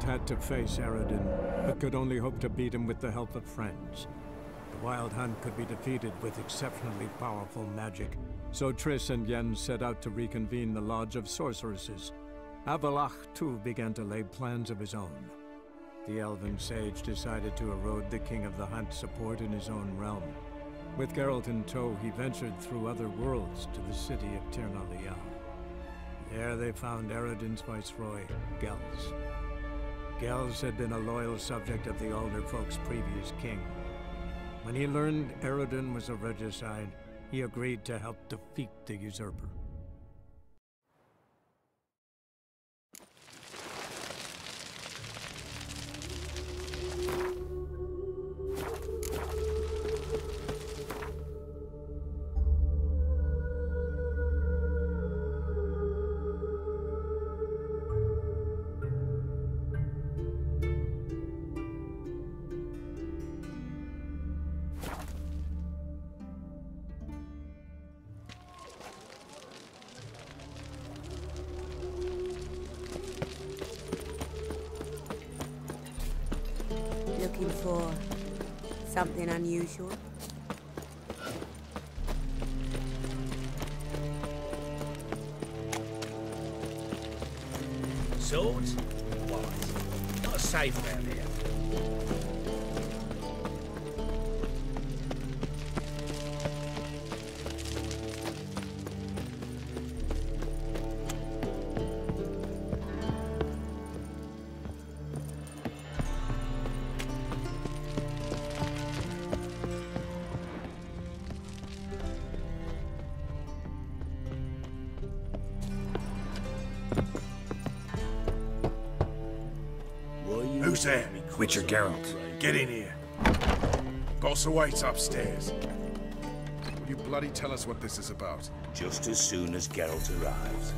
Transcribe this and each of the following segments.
Geralt had to face Eredin, but could only hope to beat him with the help of friends. The Wild Hunt could be defeated with exceptionally powerful magic, so Triss and Yen set out to reconvene the Lodge of Sorceresses. Avallac'h, too, began to lay plans of his own. The elven sage decided to erode the King of the Hunt's support in his own realm. With Geralt in tow, he ventured through other worlds to the city of Tir na Lial. There they found Eredin's viceroy, Gels. Gels had been a loyal subject of the Alderfolk's previous king. When he learned Eredin was a regicide, he agreed to help defeat the usurper. Looking for something unusual? Swords? What? Not safe around here. Who's there? Witcher Geralt. Get in here. Boss awaits upstairs. Will you bloody tell us what this is about? Just as soon as Geralt arrives.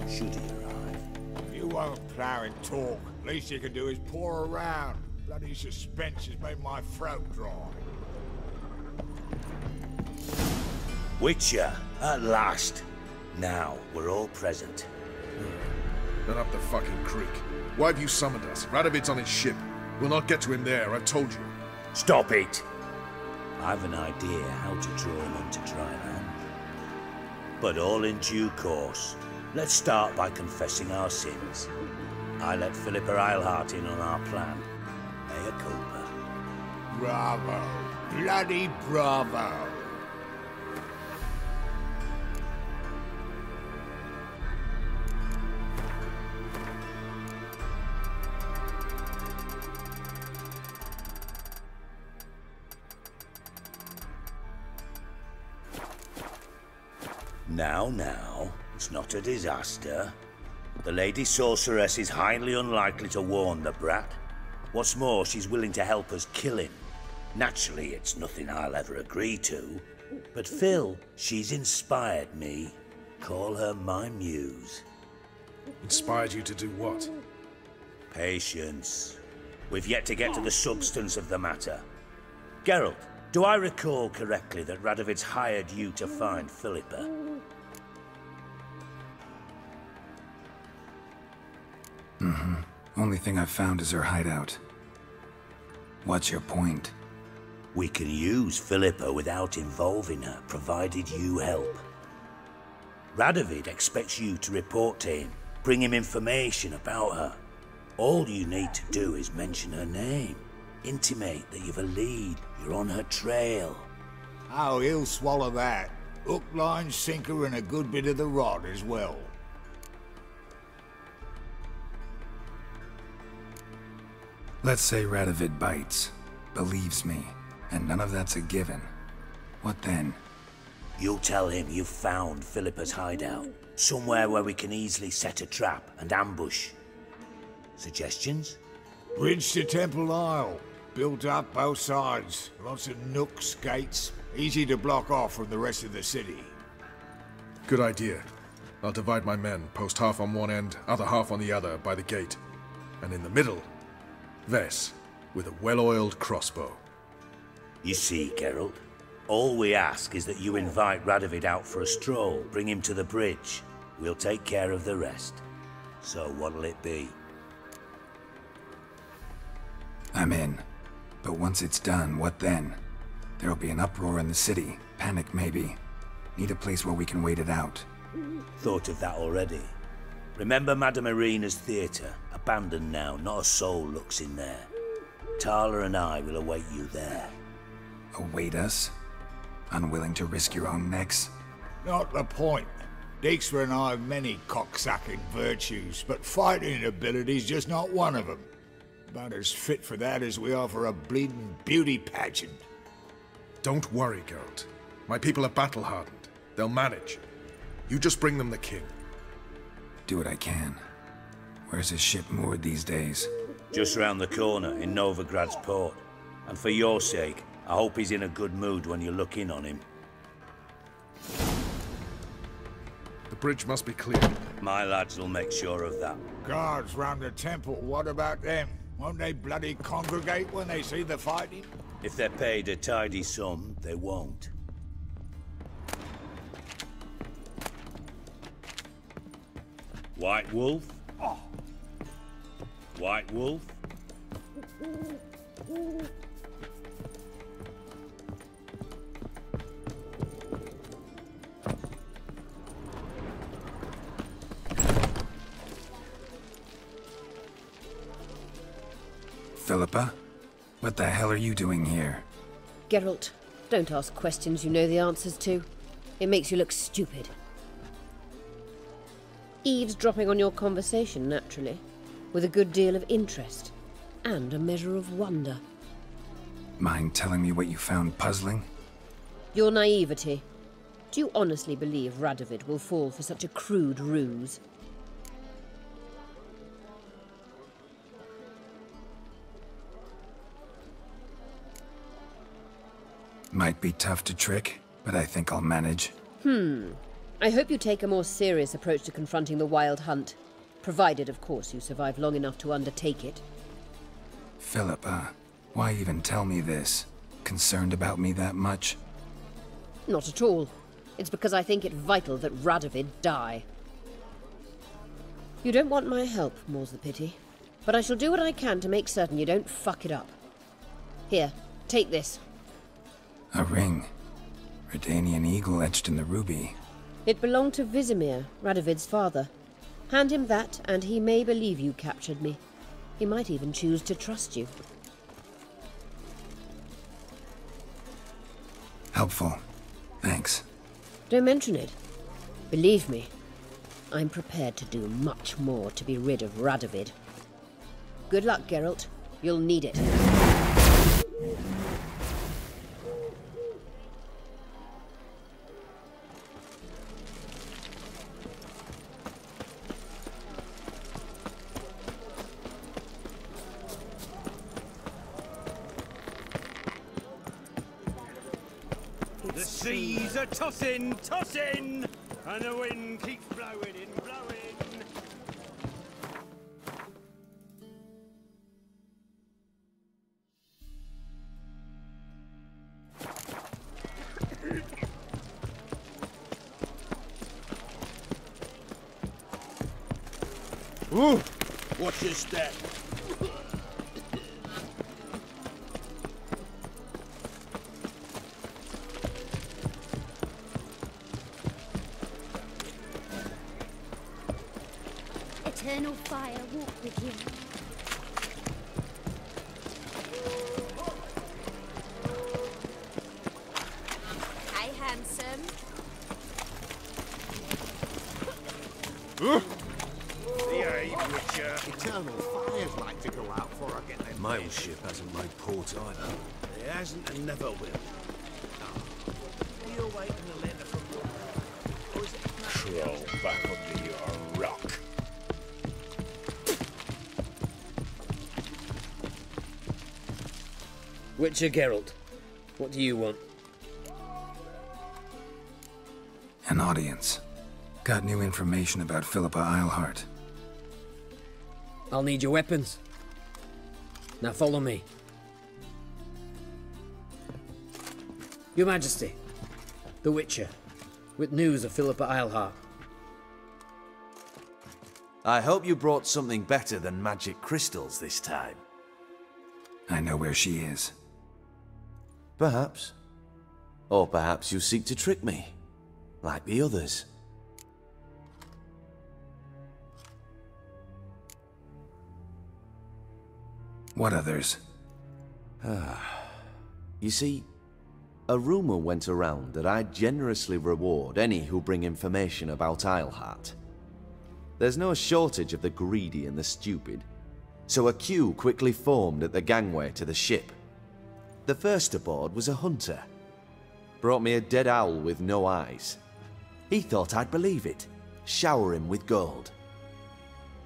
Should he arrive? If you won't plough and talk, least you can do is pour around. Bloody suspense has made my throat dry. Witcher, at last. Now, we're all present. Then up the fucking creek. Why have you summoned us? Radovid's on his ship. We'll not get to him there, I've told you. Stop it! I've an idea how to draw him onto dry land. But all in due course. Let's start by confessing our sins. I let Philippa Eilhart in on our plan. Mea culpa. Bravo. Bloody bravo. Now, it's not a disaster. The Lady Sorceress is highly unlikely to warn the brat. What's more, she's willing to help us kill him. Naturally, it's nothing I'll ever agree to. But Phil, she's inspired me. Call her my muse. Inspired you to do what? Patience. We've yet to get to the substance of the matter. Geralt, do I recall correctly that Radovid's hired you to find Philippa? Only thing I've found is her hideout. What's your point? We can use Philippa without involving her, provided you help. Radovid expects you to report to him, bring him information about her. All you need to do is mention her name. Intimate that you've a lead, you're on her trail. Oh, he'll swallow that. Hook, line, sinker, and a good bit of the rod as well. Let's say Radovid bites, believes me, and none of that's a given. What then? You'll tell him you've found Philippa's hideout, somewhere where we can easily set a trap and ambush. Suggestions? Bridge to Temple Isle. Built up both sides. Lots of nooks, gates. Easy to block off from the rest of the city. Good idea. I'll divide my men, post half on one end, other half on the other, by the gate. And in the middle, Ves, with a well-oiled crossbow. You see, Geralt, all we ask is that you invite Radovid out for a stroll, bring him to the bridge. We'll take care of the rest. So what'll it be? I'm in. But once it's done, what then? There'll be an uproar in the city. Panic, maybe. Need a place where we can wait it out. Thought of that already. Remember Madame Irina's theatre? Abandoned now, not a soul looks in there. Tala and I will await you there. Await us? Unwilling to risk your own necks? Not the point. Dijkstra and I have many cocksucking virtues, but fighting ability's just not one of them. About as fit for that as we are for a bleeding beauty pageant. Don't worry, Geralt. My people are battle-hardened. They'll manage. You just bring them the king. Do what I can. Where's his ship moored these days? Just round the corner, in Novigrad's port. And for your sake, I hope he's in a good mood when you look in on him. The bridge must be cleared. My lads will make sure of that. Guards round the temple, what about them? Won't they bloody congregate when they see the fighting? If they're paid a tidy sum, they won't. White Wolf? Oh. White Wolf? Philippa? What the hell are you doing here? Geralt, don't ask questions you know the answers to. It makes you look stupid. Eavesdropping on your conversation, naturally, with a good deal of interest, and a measure of wonder. Mind telling me what you found puzzling? Your naivety. Do you honestly believe Radovid will fall for such a crude ruse? Might be tough to trick, but I think I'll manage. I hope you take a more serious approach to confronting the Wild Hunt. Provided, of course, you survive long enough to undertake it. Philippa, why even tell me this? Concerned about me that much? Not at all. It's because I think it vital that Radovid die. You don't want my help, more's the pity. But I shall do what I can to make certain you don't fuck it up. Here, take this. A ring. Redanian eagle etched in the ruby. It belonged to Vizimir, Radovid's father. Hand him that, and he may believe you captured me. He might even choose to trust you. Helpful. Thanks. Don't mention it. Believe me, I'm prepared to do much more to be rid of Radovid. Good luck, Geralt. You'll need it. The seas are tossing, tossing, and the wind keeps blowing and blowing. Ooh! Watch your step. Eternal fire walk with you. Hi, handsome. Eternal fires like to go out before I get them. My ship hasn't made port either. It hasn't and never will. You're waiting a letter from or is it Crawl back under your rock. Witcher Geralt, what do you want? An audience. Got new information about Philippa Eilhart. I'll need your weapons. Now follow me. Your Majesty, the Witcher, with news of Philippa Eilhart. I hope you brought something better than magic crystals this time. I know where she is. Perhaps. Or perhaps you seek to trick me, like the others. What others? You see, a rumor went around that I generously reward any who bring information about Isleheart. There's no shortage of the greedy and the stupid, so a queue quickly formed at the gangway to the ship. The first aboard was a hunter. Brought me a dead owl with no eyes. He thought I'd believe it, shower him with gold.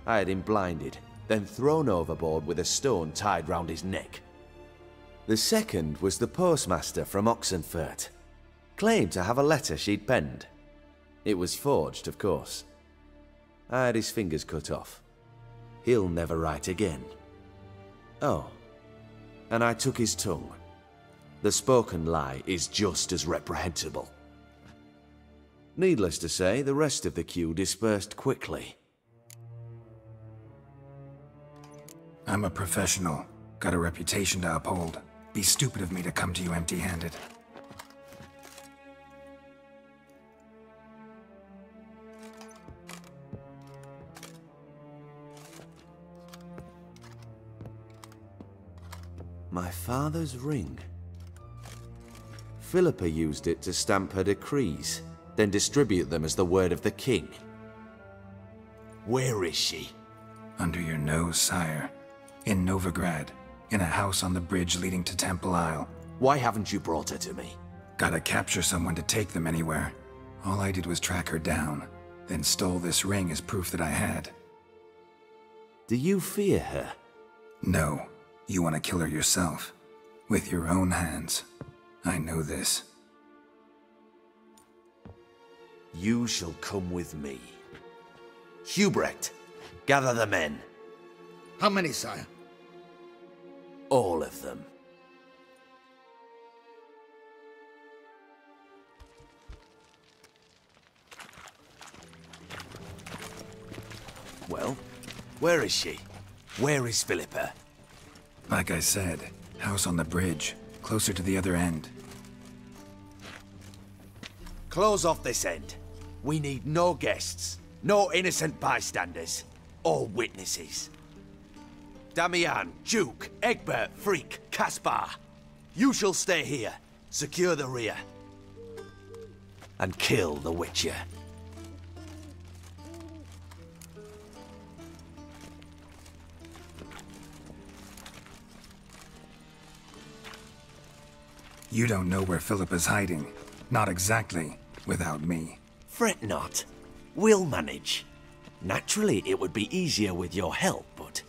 I had him blinded, then thrown overboard with a stone tied round his neck. The second was the postmaster from Oxenfurt. Claimed to have a letter she'd penned. It was forged, of course. I had his fingers cut off. He'll never write again. Oh, and I took his tongue. The spoken lie is just as reprehensible. Needless to say, the rest of the queue dispersed quickly. I'm a professional. Got a reputation to uphold. Be stupid of me to come to you empty-handed. My father's ring. Philippa used it to stamp her decrees, then distribute them as the word of the king. Where is she? Under your nose, sire. In Novigrad. In a house on the bridge leading to Temple Isle. Why haven't you brought her to me? Gotta capture someone to take them anywhere. All I did was track her down, then stole this ring as proof that I had. Do you fear her? No. You want to kill her yourself. With your own hands. I know this. You shall come with me. Hubrecht, gather the men. How many, sire? All of them. Well, where is she? Where is Philippa? Like I said, house on the bridge, closer to the other end. Close off this end. We need no guests, no innocent bystanders, or witnesses. Damian, Duke, Egbert, Freak, Caspar. You shall stay here, secure the rear, and kill the Witcher. You don't know where Philippa's hiding. Not exactly, without me. Fret not. We'll manage. Naturally, it would be easier with your help, but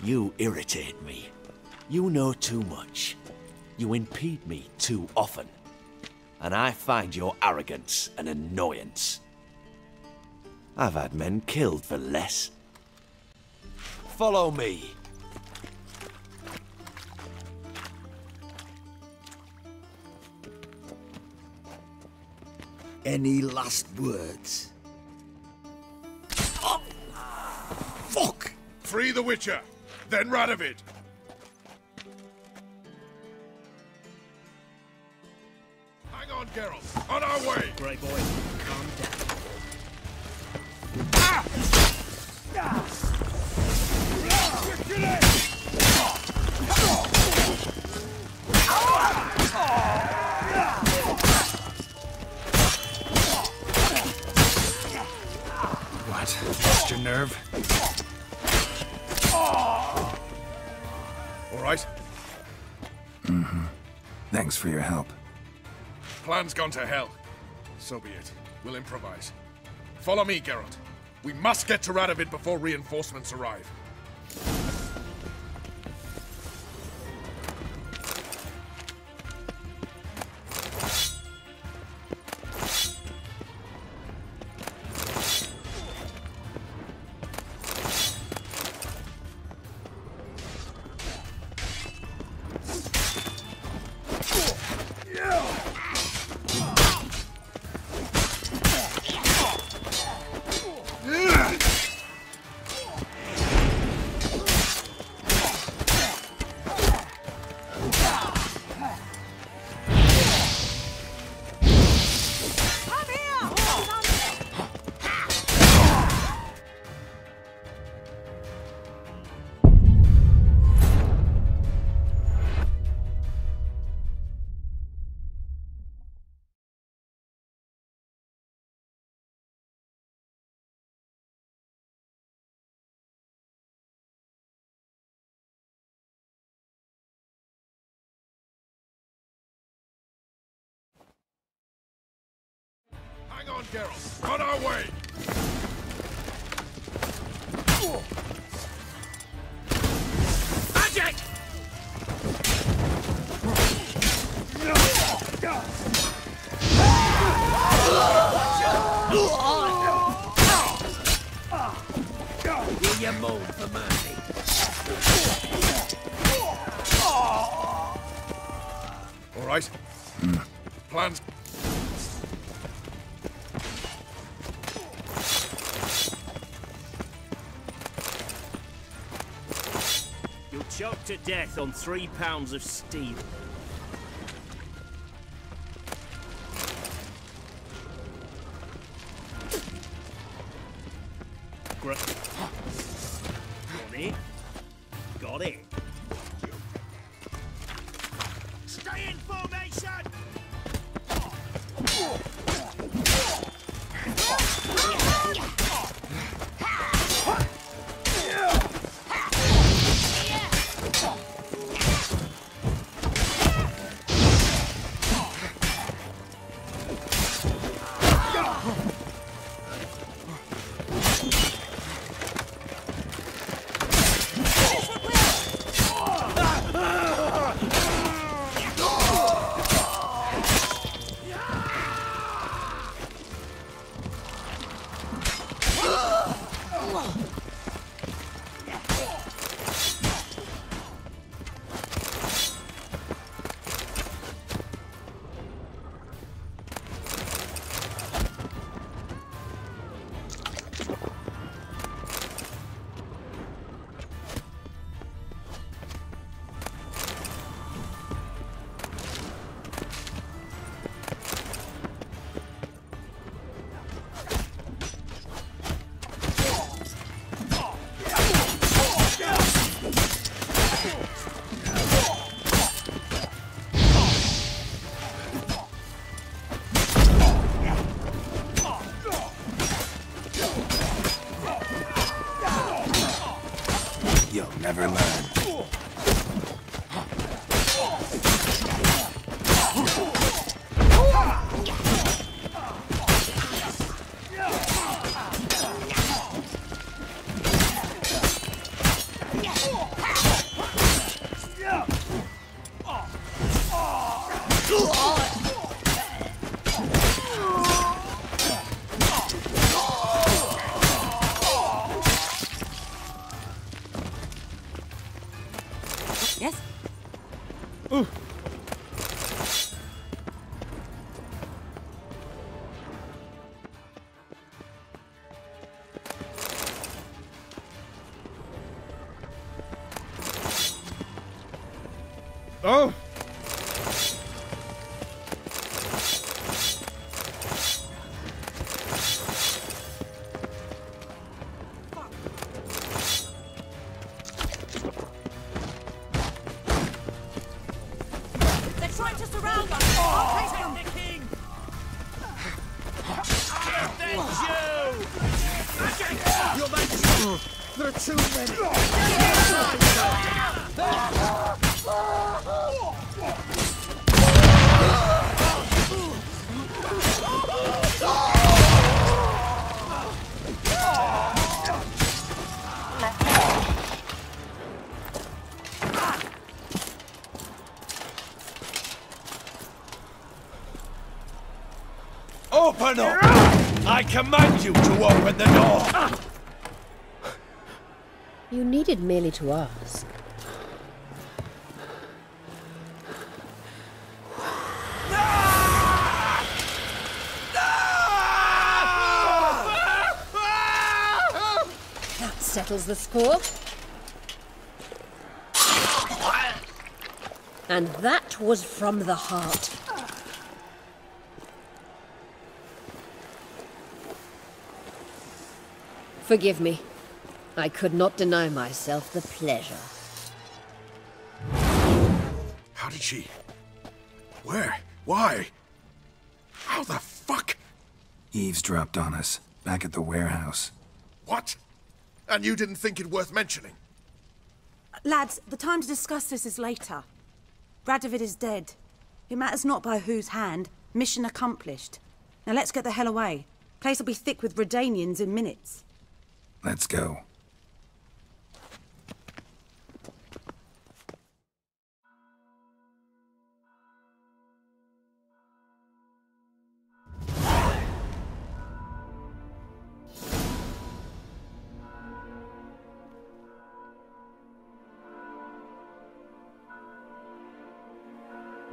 you irritate me. You know too much. You impede me too often. And I find your arrogance an annoyance. I've had men killed for less. Follow me. Any last words? Oh, fuck! Free the Witcher, then Radovid. Hang on, Geralt. On our way. Grey boy, calm down. Ah! What? Lost your nerve? All right? Mm-hmm. Thanks for your help. Plan's gone to hell. So be it. We'll improvise. Follow me, Geralt. We must get to Radovid before reinforcements arrive. Geralt. On our way! Magic! Will you moan for mercy? All right. Plans. You'll choke to death on 3 pounds of steel. Got it. Got it. Stay in formation! You'll never learn. Yes? Oh! They're trying to surround us! I'll take them! The king! Thank you! Magic! Your majesty! There are too many! Open up! I command you to open the door! You needed merely to ask. That settles the score. And that was from the heart. Forgive me. I could not deny myself the pleasure. How did she... Where? Why? How the fuck? Eavesdropped on us, back at the warehouse. What? And you didn't think it worth mentioning? Lads, the time to discuss this is later. Radovid is dead. It matters not by whose hand. Mission accomplished. Now let's get the hell away. Place will be thick with Redanians in minutes. Let's go.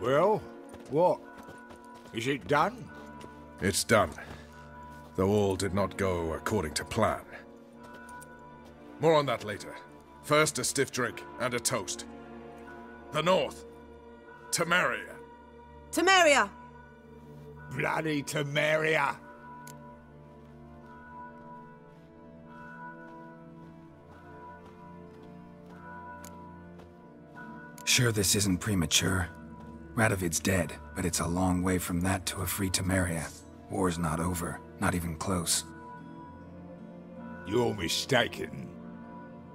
Well, what? Is it done? It's done. Though all did not go according to plan. More on that later. First, a stiff drink and a toast. The North. Temeria. Temeria! Bloody Temeria! Sure this isn't premature? Radovid's dead, but it's a long way from that to a free Temeria. War's not over, not even close. You're mistaken.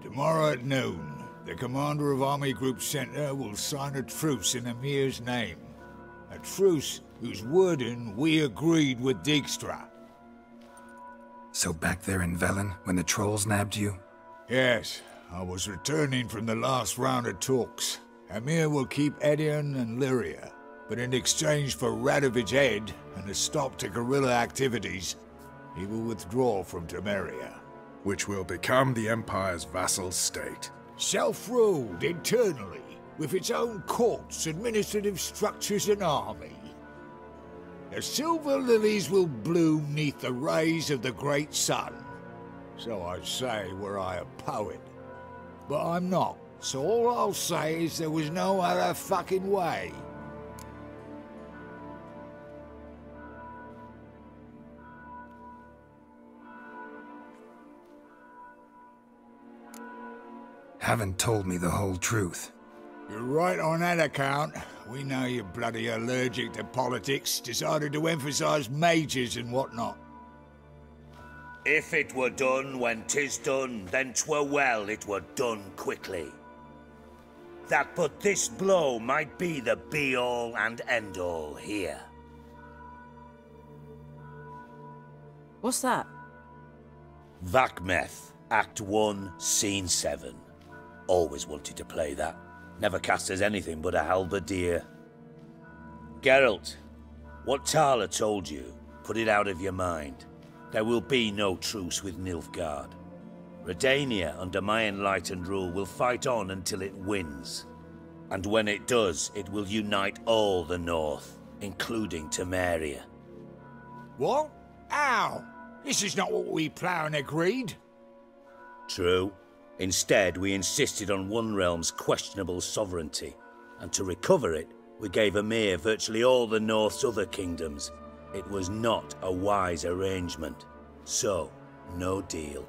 Tomorrow at noon, the commander of Army Group Center will sign a truce in Emir's name. A truce whose wording we agreed with Dijkstra. So back there in Velen, when the trolls nabbed you? Yes, I was returning from the last round of talks. Emir will keep Edion and Lyria, but in exchange for Radovid's head and a stop to guerrilla activities, he will withdraw from Temeria. Which will become the Empire's vassal state. Self-ruled internally, with its own courts, administrative structures and army. The silver lilies will bloom neath the rays of the great sun. So I'd say were I a poet. But I'm not. So all I'll say is there was no other fucking way. Haven't told me the whole truth. You're right on that account. We know you're bloody allergic to politics, decided to emphasize majors and whatnot. If it were done when 'tis done, then 'twere well it were done quickly. That but this blow might be the be-all and end-all here. What's that? Vakmeth, Act 1, Scene 7. Always wanted to play that. Never cast as anything but a halberdier. Geralt, what Tala told you, put it out of your mind. There will be no truce with Nilfgaard. Redania, under my enlightened rule, will fight on until it wins. And when it does, it will unite all the North, including Temeria. What? How? This is not what we Plough agreed. True. Instead, we insisted on one realm's questionable sovereignty, and to recover it, we gave Emir virtually all the North's other kingdoms. It was not a wise arrangement. So, no deal.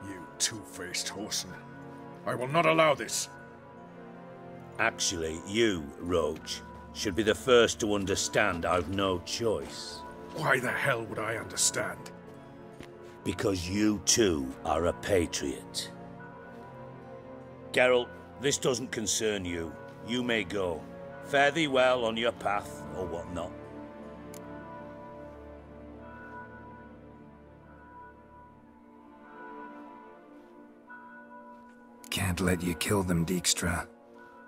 You two-faced horseman. I will not allow this. Actually, you, Roach, should be the first to understand I've no choice. Why the hell would I understand? Because you too are a patriot. Geralt, this doesn't concern you. You may go. Fare thee well on your path, or whatnot. Can't let you kill them, Dijkstra.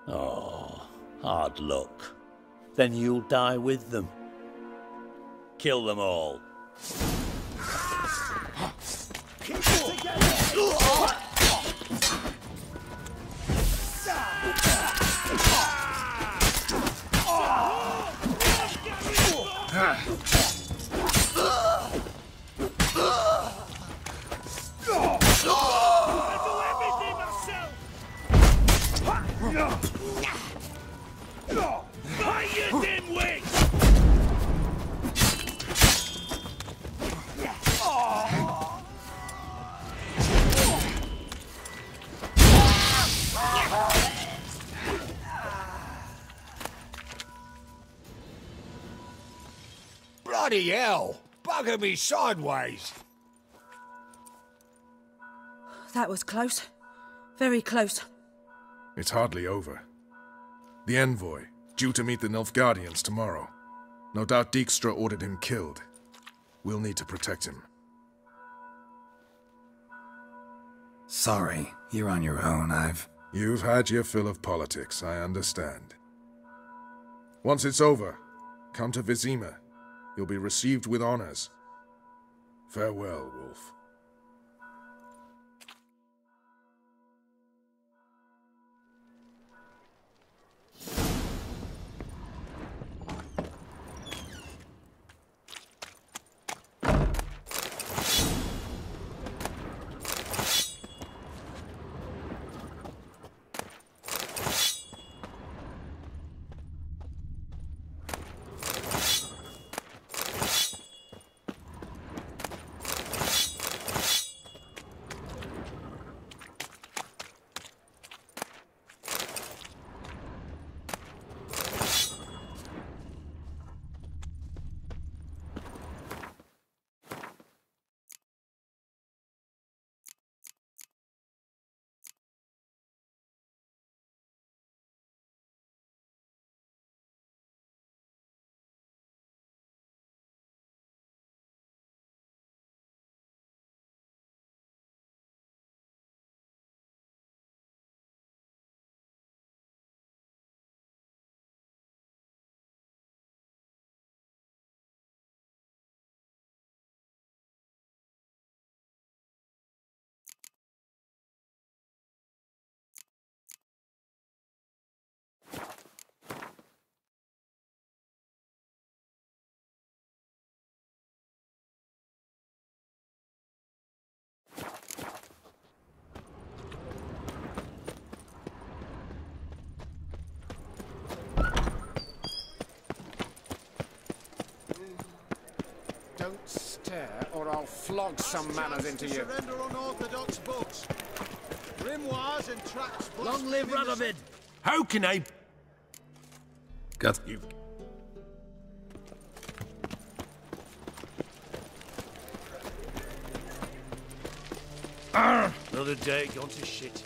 Oh, hard luck. Then you'll die with them. Kill them all. Bloody hell! Bugger me sideways! That was close. Very close. It's hardly over. The envoy, due to meet the Nilfgaardians tomorrow. No doubt Dijkstra ordered him killed. We'll need to protect him. Sorry, you're on your own. You've had your fill of politics, I understand. Once it's over, come to Vizima. You'll be received with honors. Farewell, Wolf. Don't stare, or I'll flog some manners into you. Surrender unorthodox books. Grimoires and tracts. Long live Radovid! How can I... Got you. Another day gone to shit.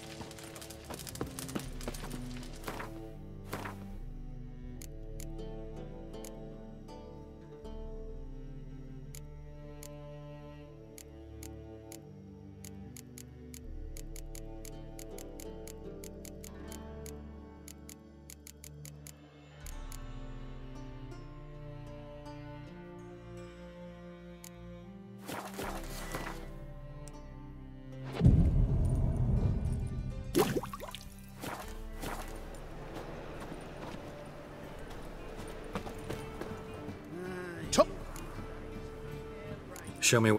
Show me.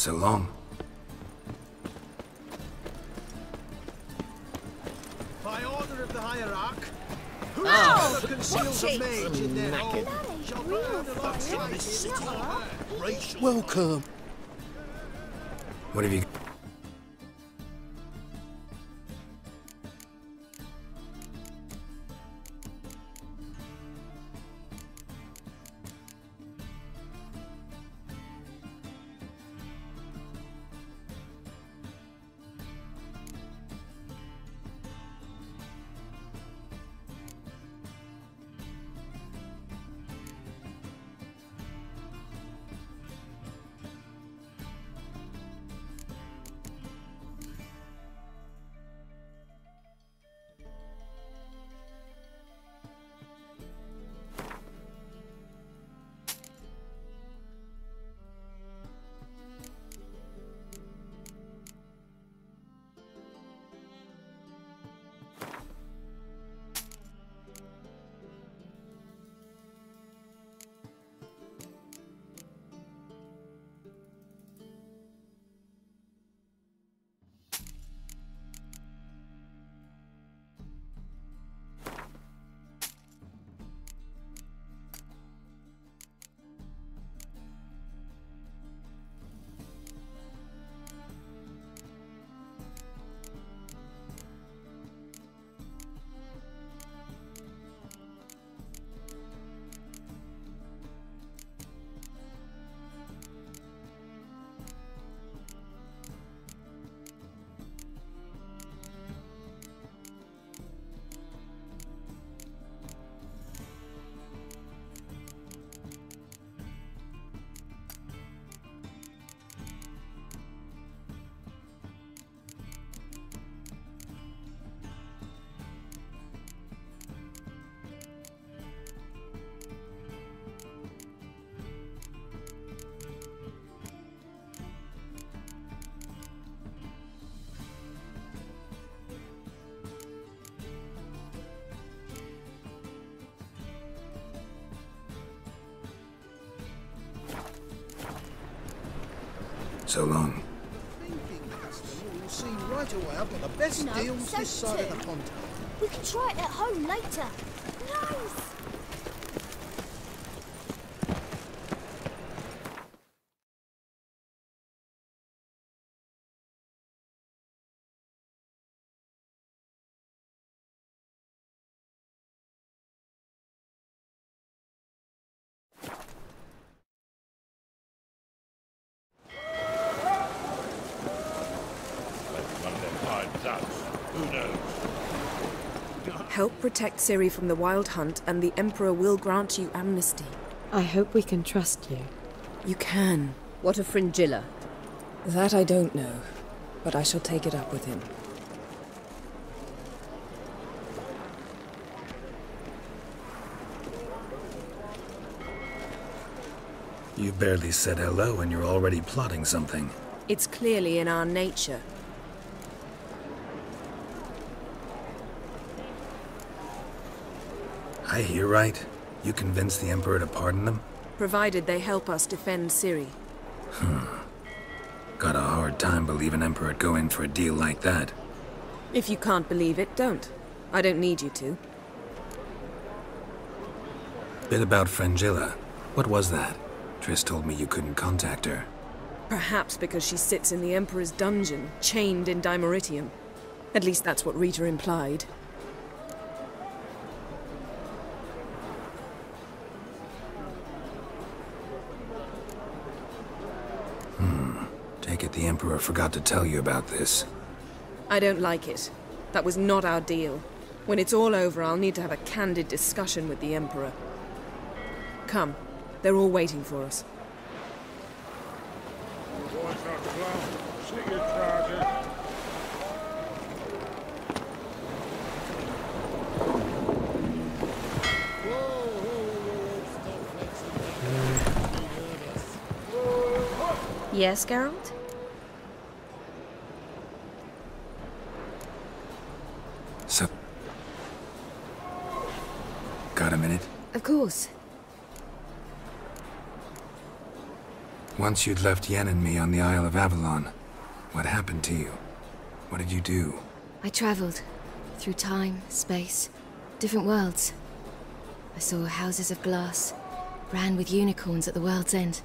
So long. By order of the hierarch, Oh, whoever conceals a mage in their home shall burn alongside this city. Racial. Welcome. What have you... So long. You'll see right away I've got the best deals this side of the pond. We can try it at home later. Nice! Help protect Ciri from the Wild Hunt, and the Emperor will grant you amnesty. I hope we can trust you. You can. What of Fringilla? That I don't know, but I shall take it up with him. You've barely said hello and you're already plotting something. It's clearly in our nature. I hear right. You convinced the Emperor to pardon them? Provided they help us defend Ciri. Got a hard time believing Emperor'd go in for a deal like that. If you can't believe it, don't. I don't need you to. Bit about Fringilla. What was that? Triss told me you couldn't contact her. Perhaps because she sits in the Emperor's dungeon, chained in Dimeritium. At least that's what Rita implied. Take it the Emperor forgot to tell you about this. I don't like it. That was not our deal. When it's all over, I'll need to have a candid discussion with the Emperor. Come. They're all waiting for us. Yes, Geralt? So... Got a minute? Of course. Once you'd left Yen and me on the Isle of Avalon, what happened to you? What did you do? I traveled through time, space, different worlds. I saw houses of glass, ran with unicorns at the world's end.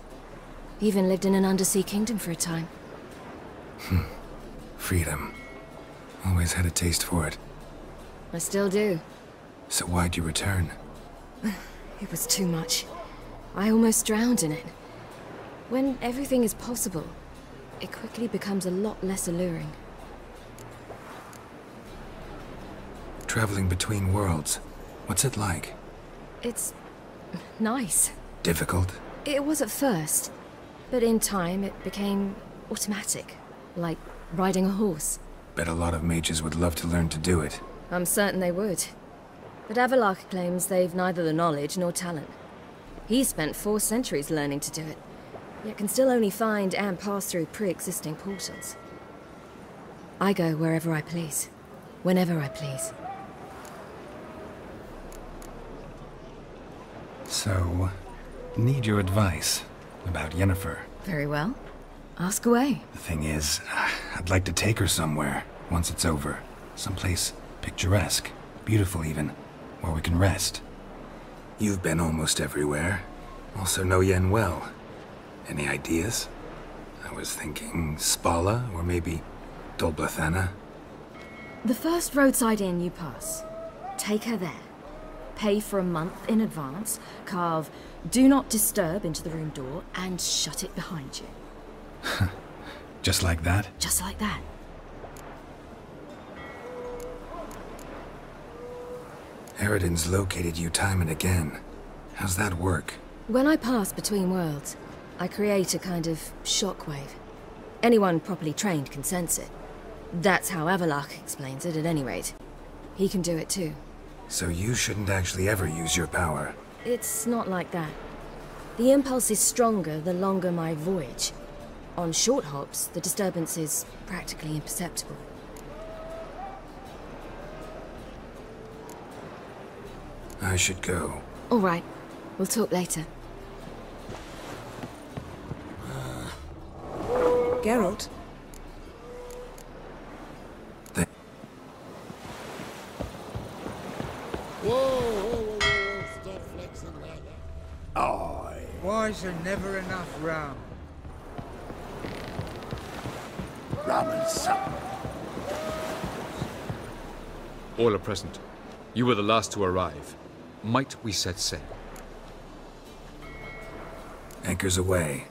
Even lived in an undersea kingdom for a time. Freedom. Always had a taste for it. I still do. So why'd you return? It was too much. I almost drowned in it. When everything is possible, it quickly becomes a lot less alluring. Traveling between worlds, what's it like? It's nice. Difficult? It was at first, but in time it became automatic, like riding a horse. Bet a lot of mages would love to learn to do it. I'm certain they would. But Avallac'h claims they've neither the knowledge nor talent. He spent 4 centuries learning to do it, yet can still only find and pass through pre-existing portals. I go wherever I please, whenever I please. So, need your advice about Yennefer. Very well. Ask away. The thing is, I'd like to take her somewhere, once it's over. Someplace picturesque, beautiful even, where we can rest. You've been almost everywhere. Also know Yen well. Any ideas? I was thinking Spala, or maybe Dol Blathanna. The first roadside inn you pass. Take her there. Pay for a month in advance, carve "Do Not Disturb" into the room door, and shut it behind you. Just like that? Just like that. Eridan's located you time and again. How's that work? When I pass between worlds, I create a kind of shockwave. Anyone properly trained can sense it. That's how Avallac'h explains it, at any rate. He can do it too. So you shouldn't actually ever use your power. It's not like that. The impulse is stronger the longer my voyage. On short hops, the disturbance is practically imperceptible. I should go. All right. We'll talk later. Geralt? Whoa, stop flexing like that. Aye. Why is there never enough rum? Rum and supper. All are present. You were the last to arrive. Might we set sail? Anchors away.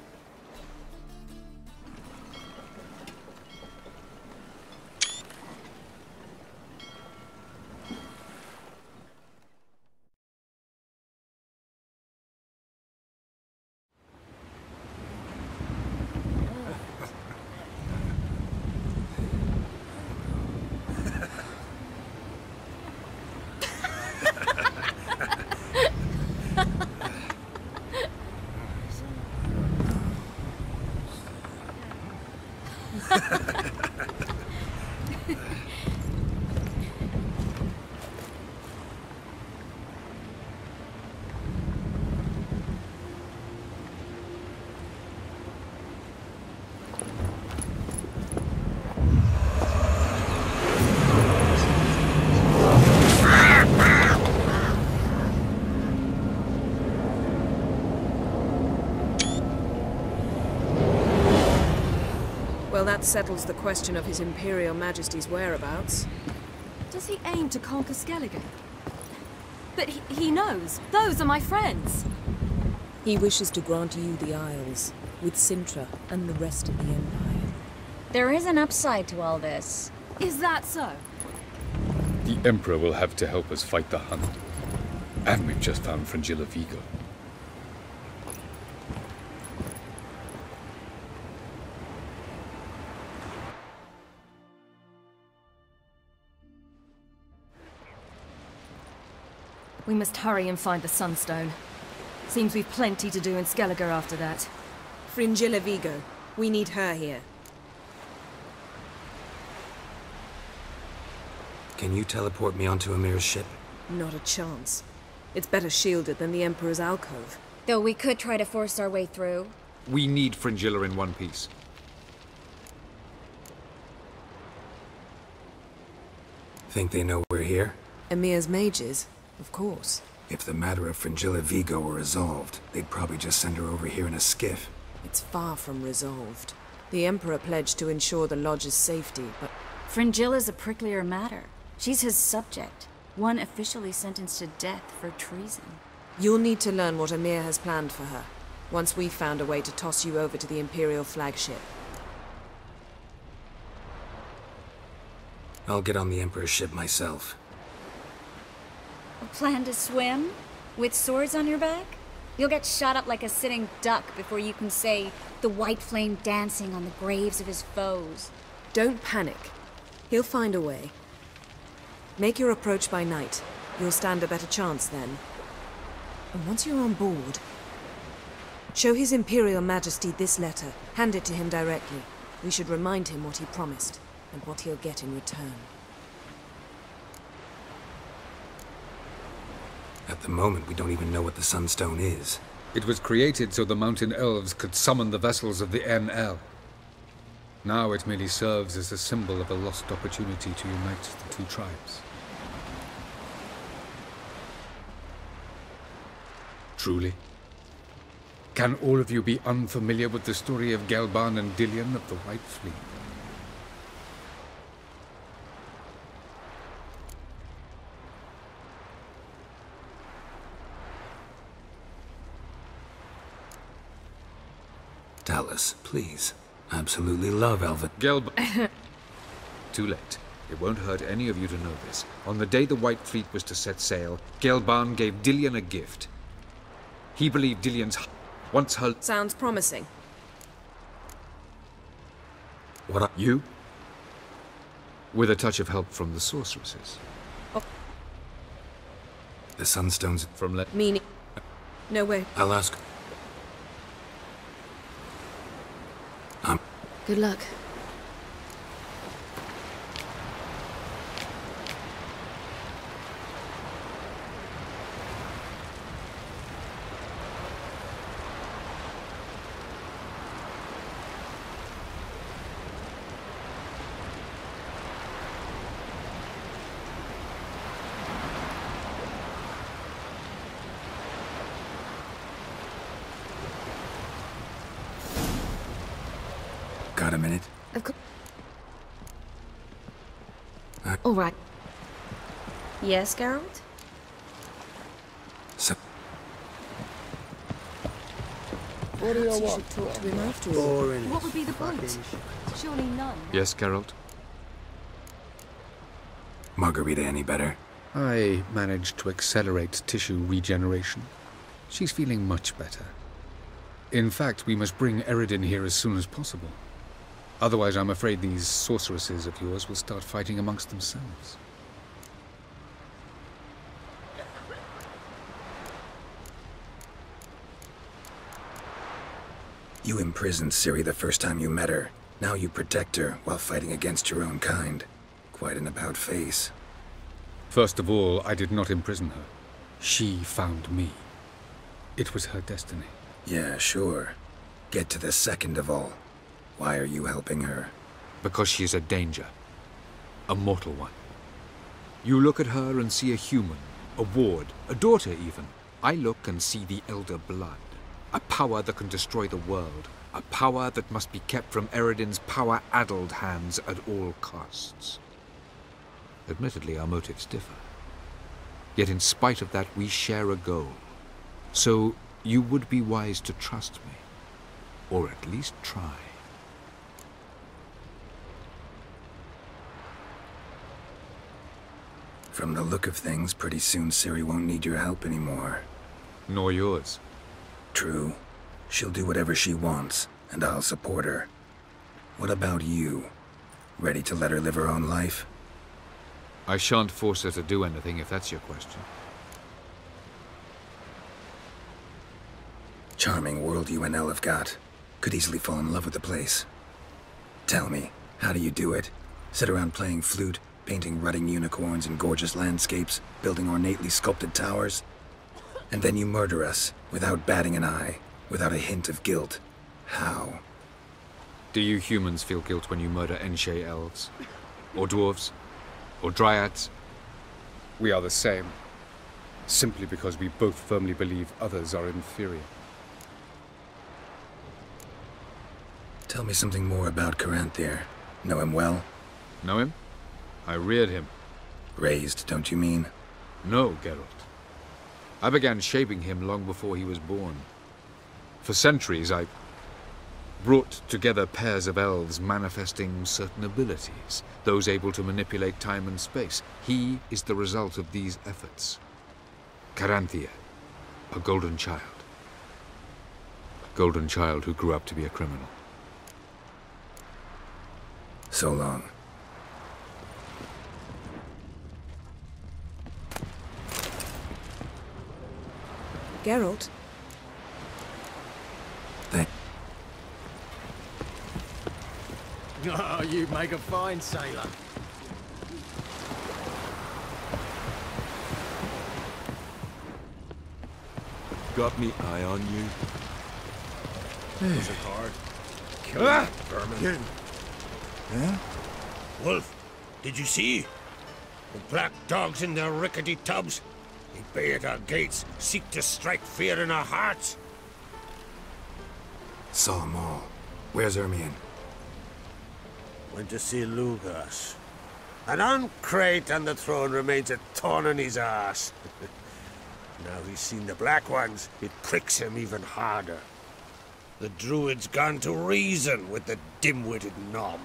Well, that settles the question of His Imperial Majesty's whereabouts. Does he aim to conquer Skellige? But he knows. Those are my friends. He wishes to grant you the Isles, with Cintra and the rest of the Empire. There is an upside to all this. Is that so? The Emperor will have to help us fight the Hunt. And we've just found Fringilla Vigo. We must hurry and find the Sunstone. Seems we've plenty to do in Skellige after that. Fringilla Vigo. We need her here. Can you teleport me onto Amir's ship? Not a chance. It's better shielded than the Emperor's alcove. Though we could try to force our way through. We need Fringilla in one piece. Think they know we're here? Emir's mages, of course. If the matter of Fringilla Vigo were resolved, they'd probably just send her over here in a skiff. It's far from resolved. The Emperor pledged to ensure the Lodge's safety, but... Fringilla's a pricklier matter. She's his subject, one officially sentenced to death for treason. You'll need to learn what Emir has planned for her, once we've found a way to toss you over to the Imperial flagship. I'll get on the Emperor's ship myself. A plan to swim? With swords on your back? You'll get shot up like a sitting duck before you can say the white flame dancing on the graves of his foes. Don't panic. He'll find a way. Make your approach by night. You'll stand a better chance then. And once you're on board, show His Imperial Majesty this letter. Hand it to him directly. We should remind him what he promised, and what he'll get in return. At the moment, we don't even know what the Sunstone is. It was created so the Mountain Elves could summon the vessels of the NL. Now it merely serves as a symbol of a lost opportunity to unite the two tribes. Truly? Can all of you be unfamiliar with the story of Gelban and Dillion of the White Fleet? Dallas, please. Absolutely love Elva. Gelban. Too late. It won't hurt any of you to know this. On the day the White Fleet was to set sail, Gelban gave Dillion a gift. He believed Dillion's once her... Sounds promising. What are you? With a touch of help from the sorceresses. Oh. The Sunstones from Meaning... No way. I'll ask... Good luck. Got a minute? Of course. All right. Yes, Geralt? So... What do you want? Should talk to him afterwards. What would be the point? Surely none. Yes, Geralt? Margarita any better? I managed to accelerate tissue regeneration. She's feeling much better. In fact, we must bring Eredin here as soon as possible. Otherwise, I'm afraid these sorceresses of yours will start fighting amongst themselves. You imprisoned Ciri the first time you met her. Now you protect her while fighting against your own kind. Quite an about-face. First of all, I did not imprison her. She found me. It was her destiny. Yeah, sure. Get to the second of all. Why are you helping her? Because she is a danger. A mortal one. You look at her and see a human, a ward, a daughter even. I look and see the Elder Blood. A power that can destroy the world. A power that must be kept from Eredin's power-addled hands at all costs. Admittedly, our motives differ. Yet in spite of that, we share a goal. So, you would be wise to trust me. Or at least try. From the look of things, pretty soon Ciri won't need your help anymore. Nor yours. True. She'll do whatever she wants, and I'll support her. What about you? Ready to let her live her own life? I shan't force her to do anything, if that's your question. Charming world you and Elle have got. Could easily fall in love with the place. Tell me, how do you do it? Sit around playing flute, painting rutting unicorns and gorgeous landscapes, building ornately sculpted towers? And then you murder us, without batting an eye, without a hint of guilt. How? Do you humans feel guilt when you murder Enshe elves? Or dwarves? Or dryads? We are the same, simply because we both firmly believe others are inferior. Tell me something more about Caranthir. Know him well? Know him? I reared him. Raised, don't you mean? No, Geralt. I began shaping him long before he was born. For centuries, I brought together pairs of elves manifesting certain abilities, those able to manipulate time and space. He is the result of these efforts. Caranthir, a golden child. Golden child who grew up to be a criminal. So long. Geralt? Oh, you make a fine sailor. Got me eye on you? Was it hard? Kill vermin. Yeah? Wolf, did you see? The black dogs in their rickety tubs. They bay at our gates, seek to strike fear in our hearts. Saw 'em all. Where's Ermion? Went to see Lugas. And Ancrate on the throne remains a thorn in his ass. Now he's seen the Black Ones, it pricks him even harder. The Druid's gone to reason with the dim-witted Nom.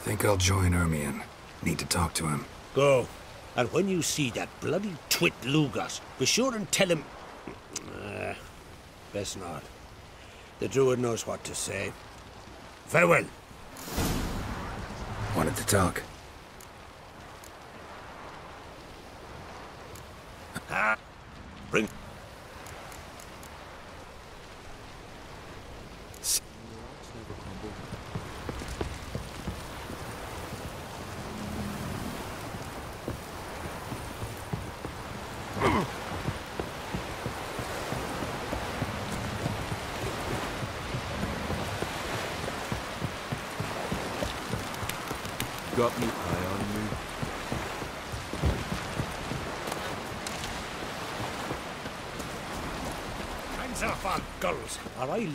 Think I'll join Ermion. Need to talk to him. Go. And when you see that bloody twit Lugas, be sure and tell him... best not. The Druid knows what to say. Farewell. Wanted to talk. Bring... Got me eye on you? Hands off our gulls, or I'll...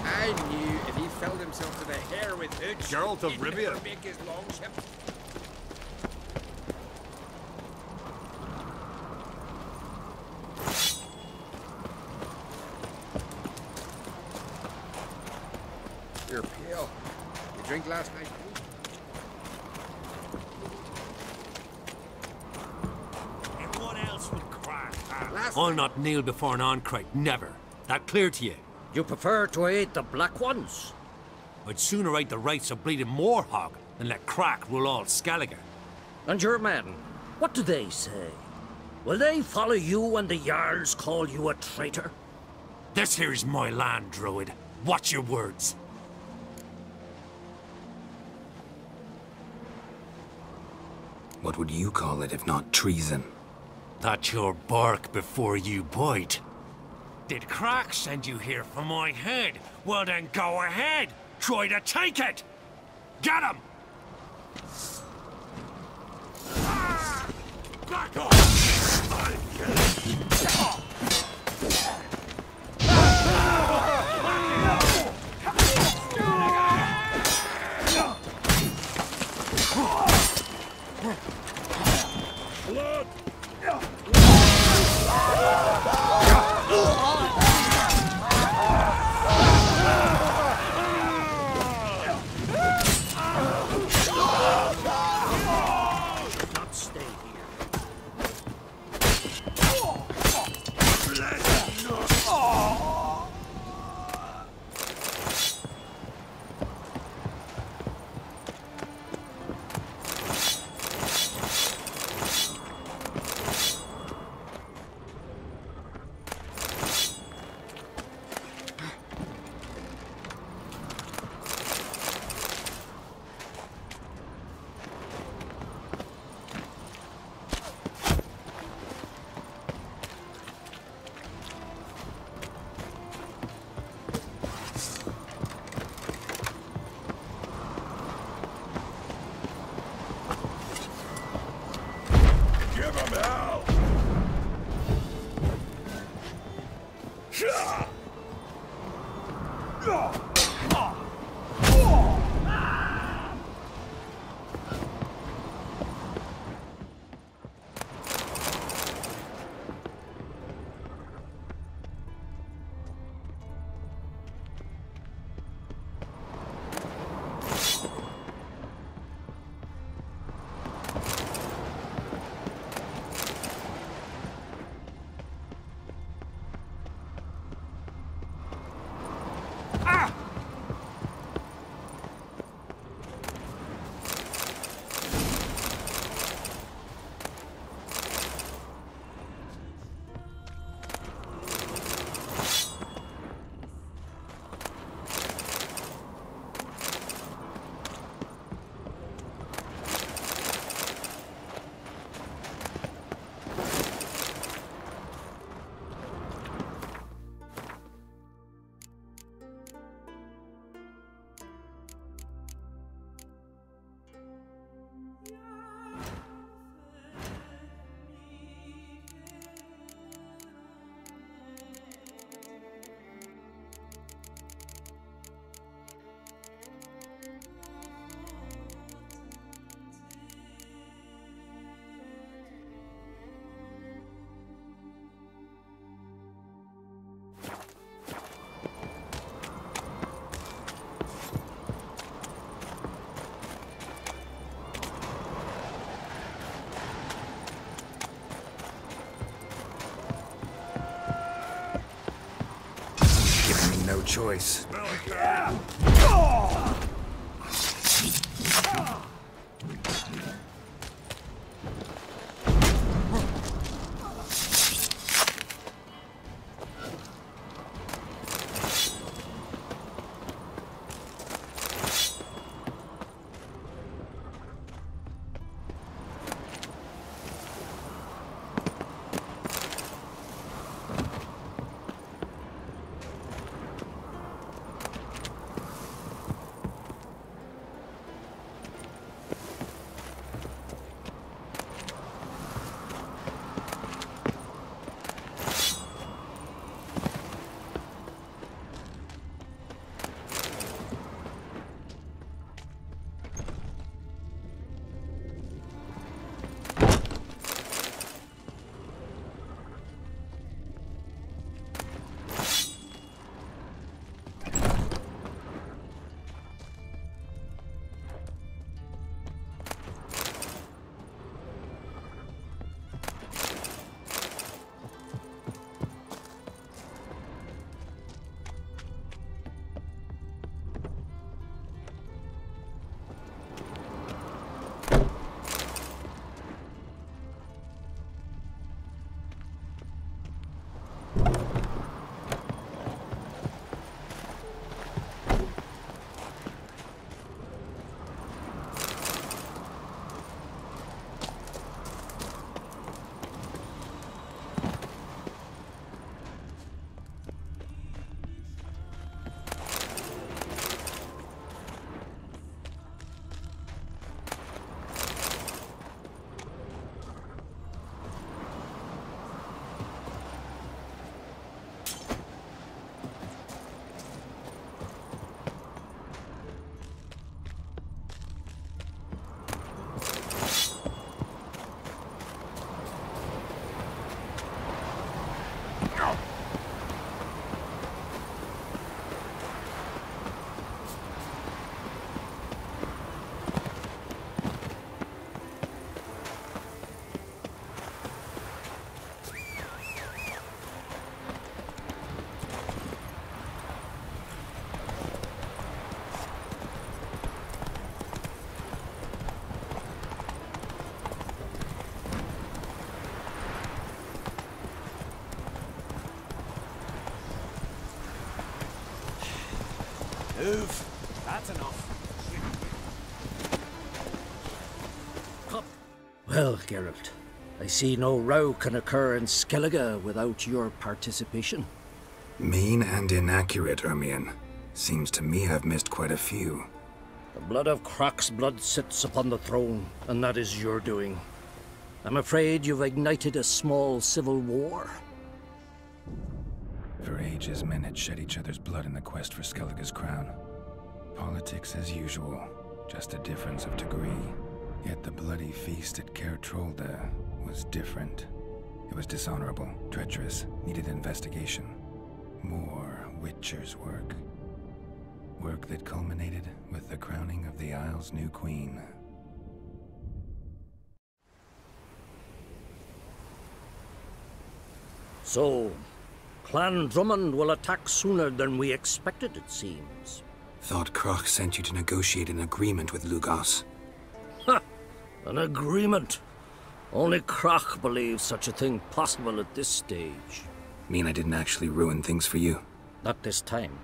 I knew if he filled himself to the hair with hoods, Geralt of he'd Rivia. never make his longship. You're pale. You drink last night? Everyone else would cry. I'll not kneel before an Ancrate, never. That clear to you? You prefer to aid the Black Ones? I'd sooner aid the rights of bleeding Moorhog than let Crack rule all Skellige. And your men, what do they say? Will they follow you when the Jarls call you a traitor? This here's my land, Druid. Watch your words. What would you call it if not treason? That's your bark before you bite. Did Crack send you here for my head? Well then go ahead! Try to take it! Get him! Back off! Blood! Not stay here. Giving me no choice. Move. That's enough. Well, Geralt, I see no row can occur in Skellige without your participation. Mean and inaccurate, Ermion. Seems to me I've missed quite a few. The blood of Croc's blood sits upon the throne, and that is your doing. I'm afraid you've ignited a small civil war. For ages, men had shed each other's blood in the quest for Skellige's crown. Politics as usual, just a difference of degree. Yet the bloody feast at Caer Trolde was different. It was dishonorable, treacherous, needed investigation. More Witcher's work. Work that culminated with the crowning of the Isle's new queen. So, Clan Drummond will attack sooner than we expected, it seems. Thought Croc sent you to negotiate an agreement with Lugos. Ha! An agreement? Only Croc believes such a thing possible at this stage. Mean I didn't actually ruin things for you? Not this time.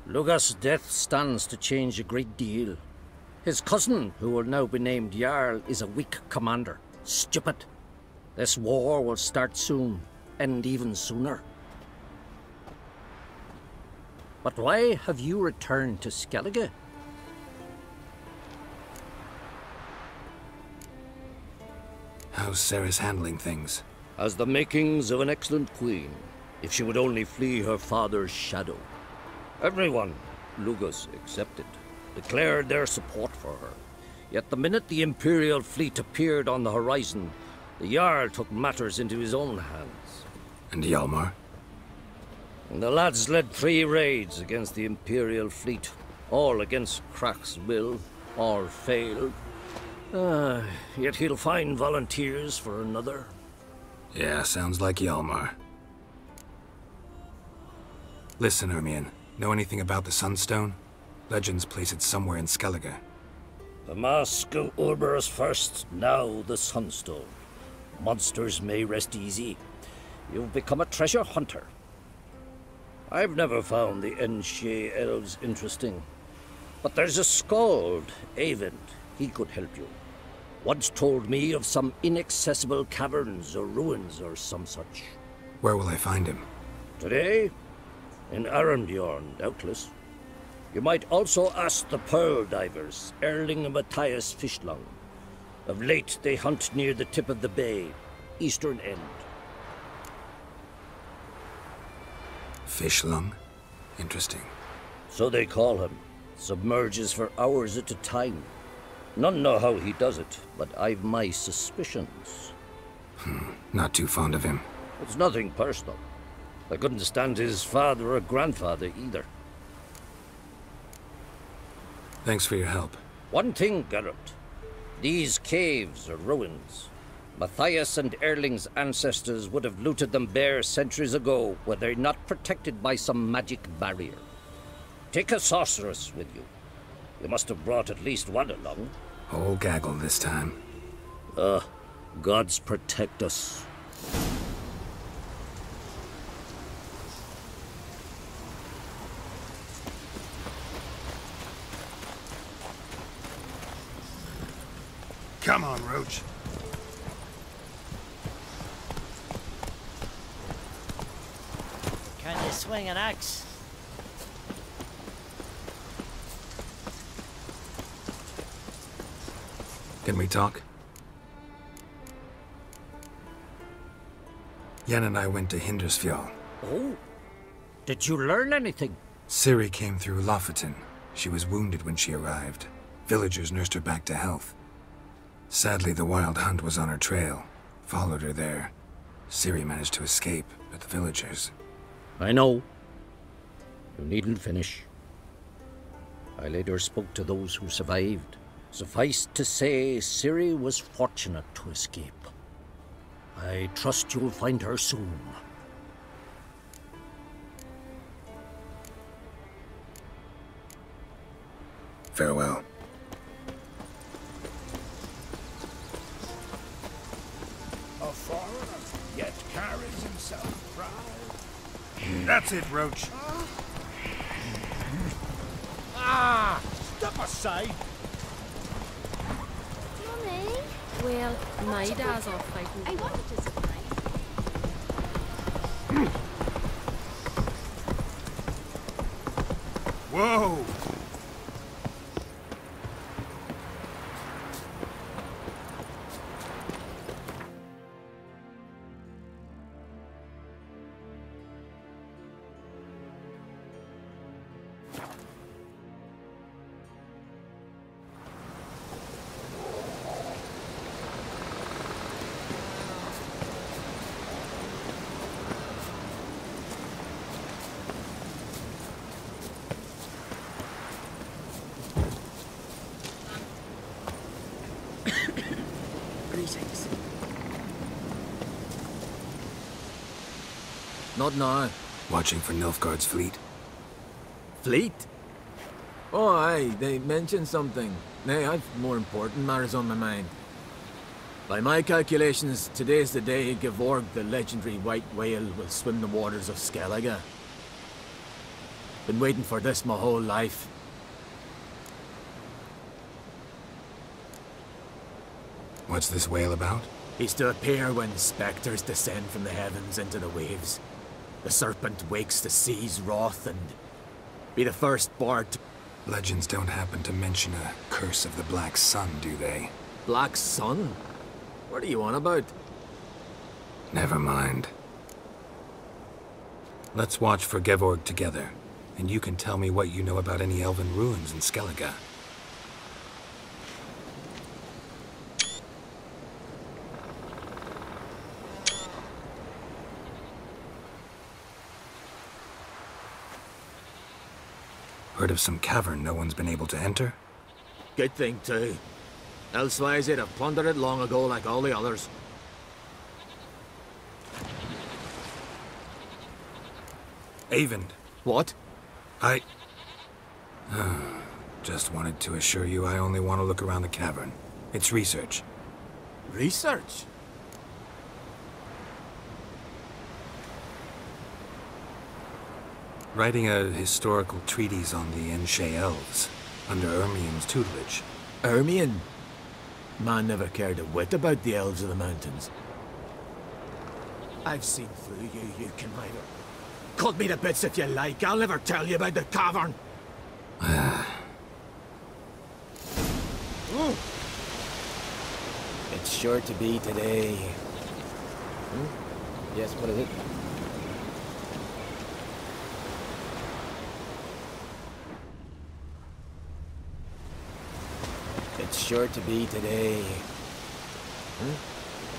Lugos' death stands to change a great deal. His cousin, who will now be named Jarl, is a weak commander. Stupid. This war will start soon, end even sooner. But why have you returned to Skellige? How's Cerys handling things? Has the makings of an excellent queen, if she would only flee her father's shadow. Everyone, Lugos excepted, declared their support for her. Yet the minute the Imperial fleet appeared on the horizon, the Jarl took matters into his own hands. And Hjalmar? And the lads led 3 raids against the Imperial fleet, all against Crach's will, all failed. Yet he'll find volunteers for another. Yeah, sounds like Hjalmar. Listen, Ermion, know anything about the Sunstone? Legends place it somewhere in Skellige. The mask of Urberus first, now the Sunstone. Monsters may rest easy. You've become a treasure hunter. I've never found the Enshe elves interesting. But there's a skald, Eyvind. He could help you. Once told me of some inaccessible caverns or ruins or some such. Where will I find him? Today? In Arendjorn, doubtless. You might also ask the Pearl Divers, Erling and Matthias Fischlung. Of late, they hunt near the tip of the bay, eastern end. Fischlung? Interesting. So they call him. Submerges for hours at a time. None know how he does it, but I've my suspicions. Not too fond of him. It's nothing personal. I couldn't stand his father or grandfather either. Thanks for your help. One thing, Geralt. These caves are ruins. Matthias and Erling's ancestors would have looted them bare centuries ago were they not protected by some magic barrier. Take a sorceress with you. You must have brought at least one along. Whole gaggle this time. Gods protect us. Come on, Roach. Can you swing an axe? Can we talk? Yen and I went to Hindersfjall. Oh? Did you learn anything? Ciri came through Lofoten. She was wounded when she arrived. Villagers nursed her back to health. Sadly, the Wild Hunt was on her trail. Followed her there. Ciri managed to escape, but the villagers... I know. You needn't finish. I later spoke to those who survived. Suffice to say, Ciri was fortunate to escape. I trust you'll find her soon. Farewell. A foreigner, yet carries himself proud. That's it, Roach. Ah! Step aside! Mummy? Well, my dad's off fighting. I wanted to surprise. Whoa! Greetings. Not now. Watching for Nilfgaard's fleet. Fleet? Oh, aye, they mentioned something. Nay, I've more important matters on my mind. By my calculations, today's the day Gevorg, the legendary white whale, will swim the waters of Skellige. Been waiting for this my whole life. What's this whale about? He's to appear when spectres descend from the heavens into the waves. The serpent wakes the sea's wrath and be the first bard to... Legends don't happen to mention a curse of the Black Sun, do they? Black Sun? What are you on about? Never mind. Let's watch for Gevorg together, and you can tell me what you know about any elven ruins in Skellige. Heard of some cavern no one's been able to enter? Good thing, too. Elsewise, they'd have plundered it long ago like all the others. Avon. What? I... just wanted to assure you I only want to look around the cavern. It's research. Research? Writing a historical treatise on the Enshe Elves, under Ermien's tutelage. Ermien? Man never cared a whit about the Elves of the Mountains. I've seen through you, you conniver. Cut me to bits if you like, I'll never tell you about the cavern! It's sure to be today. Yes, what is it? It's sure to be today.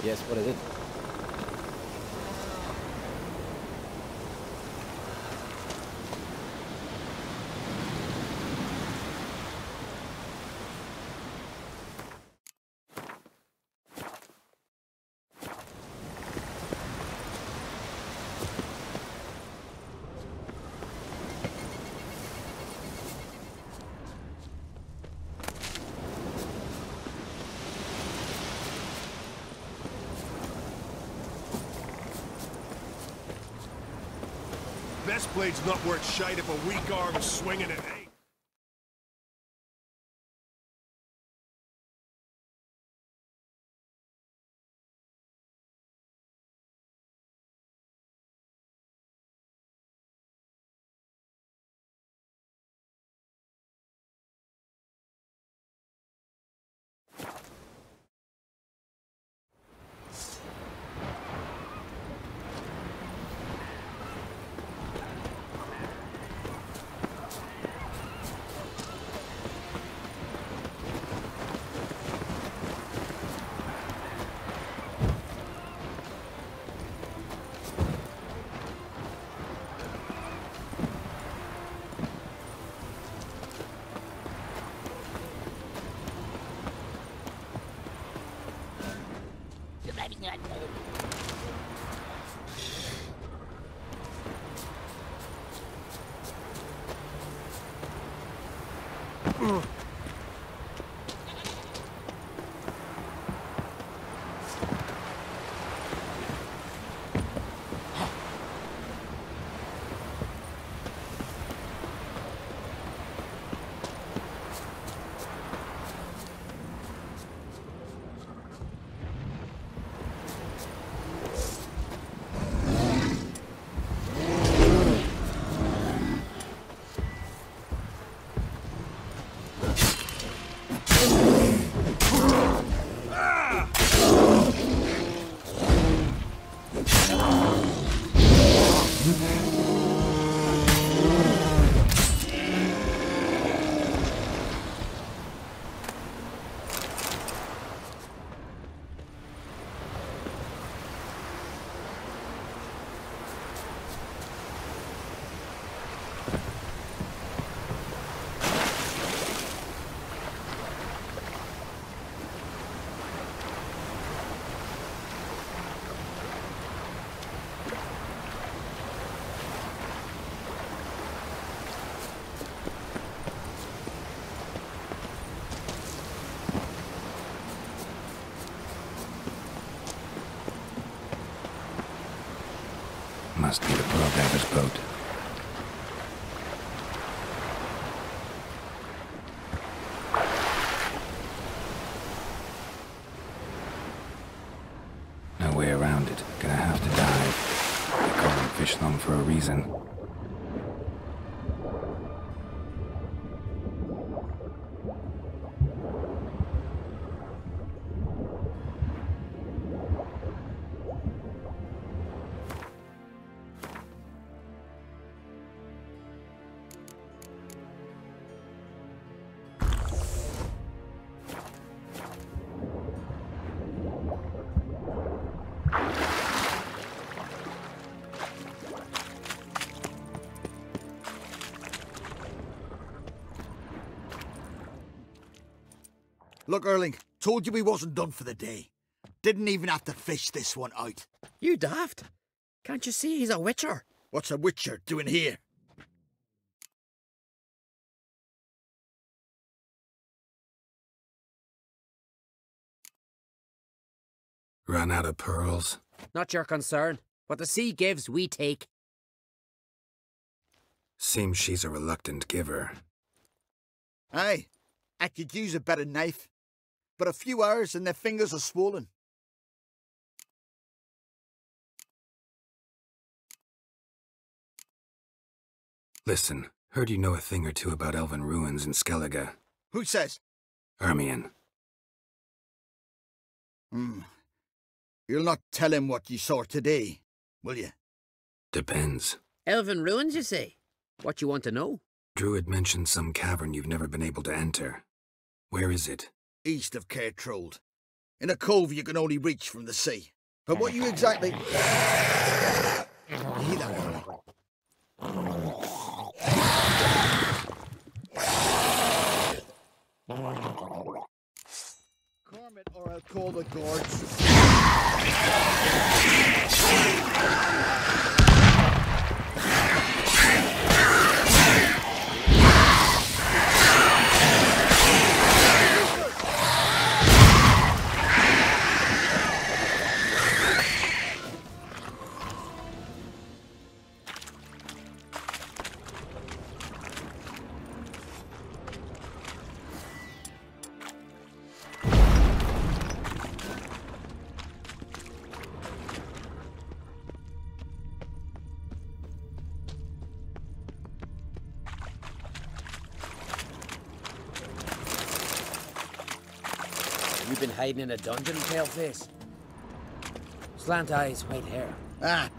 Yes, what is it? Best blade's not worth shite if a weak arm's swinging it. Must be the Pearl boat. No way around it. Gonna have to dive. They call them fish lung for a reason. Look, Erling, told you we wasn't done for the day. Didn't even have to fish this one out. You daft. Can't you see he's a witcher? What's a witcher doing here? Run out of pearls? Not your concern. What the sea gives, we take. Seems she's a reluctant giver. Aye, I could use a better knife. But a few hours and their fingers are swollen. Listen, heard you know a thing or two about elven ruins in Skellige. Who says? Ermion. You'll not tell him what you saw today, will you? Depends. Elven ruins, you say? What you want to know? Druid mentioned some cavern you've never been able to enter. Where is it? East of Caer Trold. In a cove you can only reach from the sea. But what you exactly... You hear that one? Cormit, or I'll call the guards. You been hiding in a dungeon, Paleface? Slant eyes, white hair. Ah,